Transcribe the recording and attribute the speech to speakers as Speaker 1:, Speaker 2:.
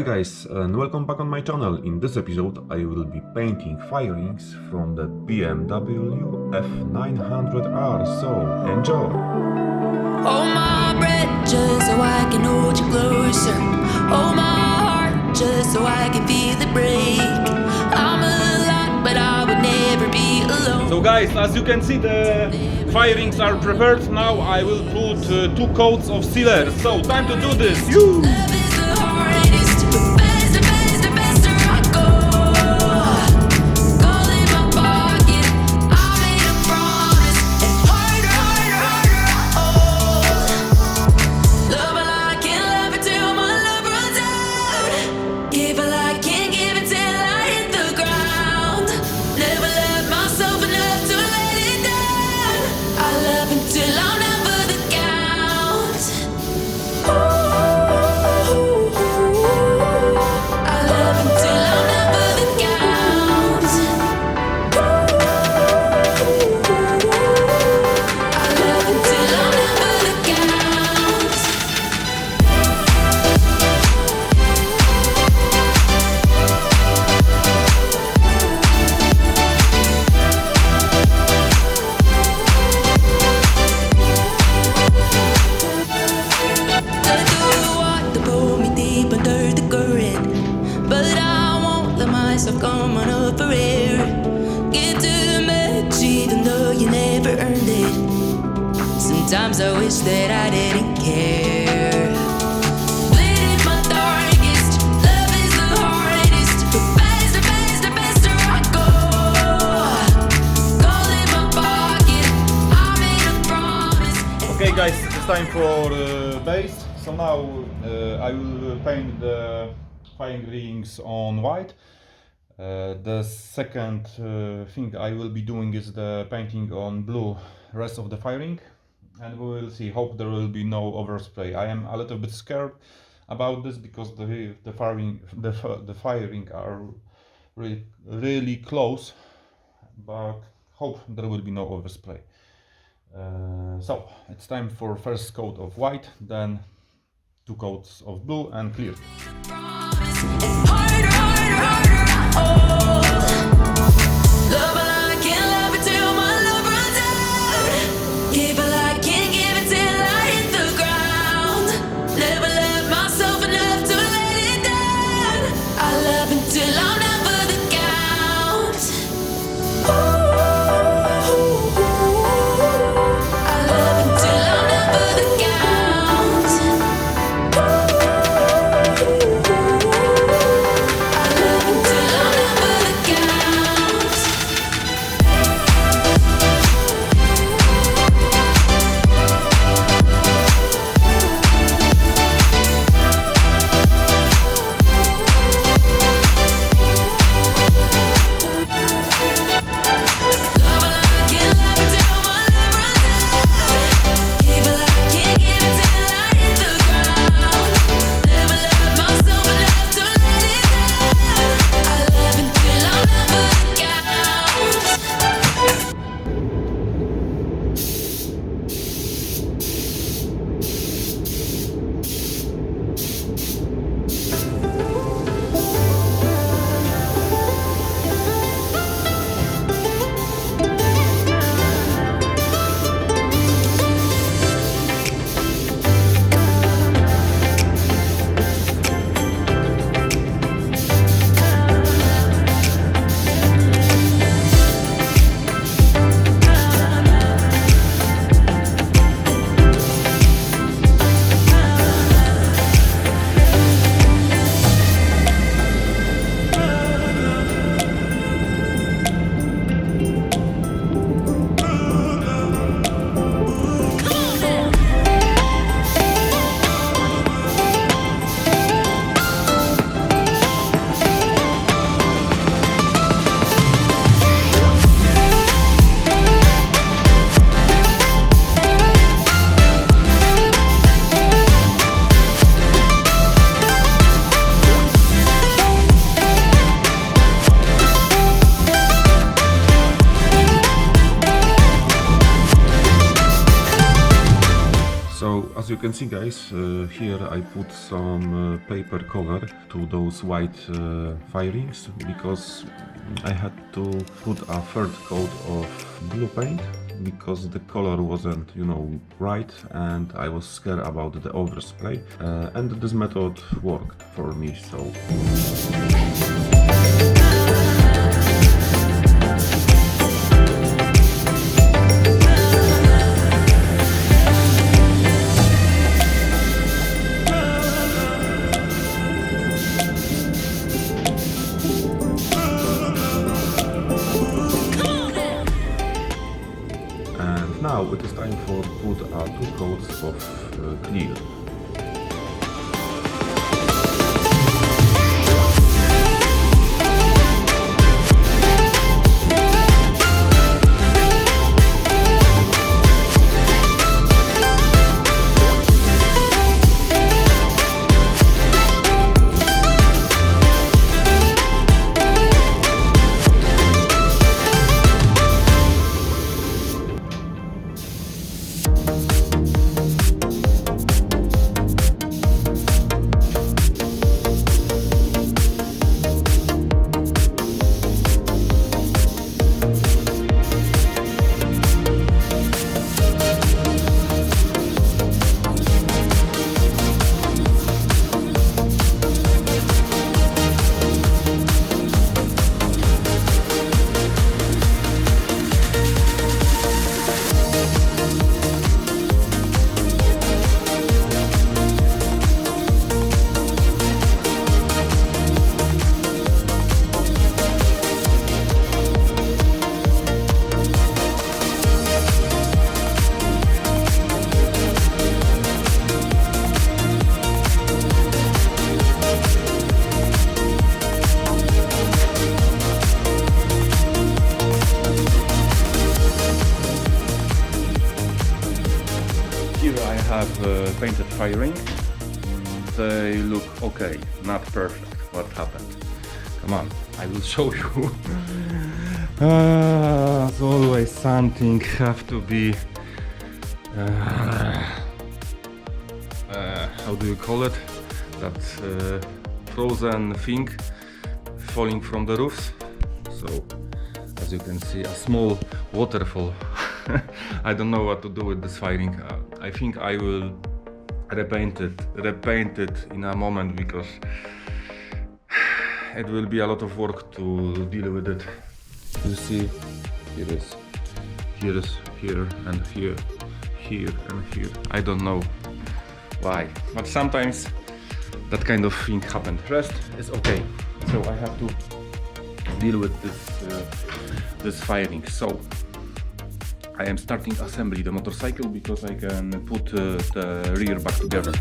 Speaker 1: Hi guys and welcome back on my channel. In this episode I will be painting firings from the BMW F900R, so enjoy!
Speaker 2: Hold my breath just so I can hold you closer. Hold my heart just so I can feel it break. I'm alive but I would never be alone.
Speaker 3: So guys, as you can see, the firings are prepared. Now I will put 2 coats of sealer. So time to do this. You.
Speaker 2: Love is the hardest, but faster, faster, faster I go. Gold in my pocket, I made a promise, and harder, harder, harder I hold. Love while I can't love it till my love runs out. Give while I can't give it till I hit the ground. Never love myself enough to let it down. I love until I'm never the count. I love until I'm never the count. I love until I'm never the count. The water pull me deep under the current, but I won't let myself come on up for air. Give too much even though you never earned it. Sometimes I wish that I didn't care. Bleed is my darkest, love is the hardest, but faster, faster, faster I go. Gold in my pocket, I made a promise.
Speaker 3: Okay guys, it's time for base. So now I will paint the firings on white. The second thing I will be doing is the painting on blue rest of the firing, and we will see. Hope there will be no overspray. I am a little bit scared about this because the firing are really close, but hope there will be no overspray. So it's time for first coat of white, then 2 coats of blue and clear.
Speaker 2: Promise, and harder, harder, harder I hold. Love while I can't love it till my love runs out. Give while I can't give it till I hit the ground. Never love myself enough to let it down. I love until I'm never the count. I love until I'm never the count. I
Speaker 1: as you can see, guys, here I put some paper cover to those white firings because I had to put a third coat of blue paint because the color wasn't, you know, right, and I was scared about the overspray, and this method worked for me, so. And now it is time for put 2 coats of clear. Here I have painted firing. They look okay, not perfect. What happened? Come on, I will show you. As always, something have to be. How do you call it? That frozen thing falling from the roofs. So, as you can see, a small waterfall. I don't know what to do with this firing. I think I will repaint it in a moment because it will be a lot of work to deal with it. You see, here, and here, and here. I don't know why, but sometimes that kind of thing happened. Rest is okay, so I have to deal with this firing. So I am starting assembly the motorcycle because I can put the rear back together.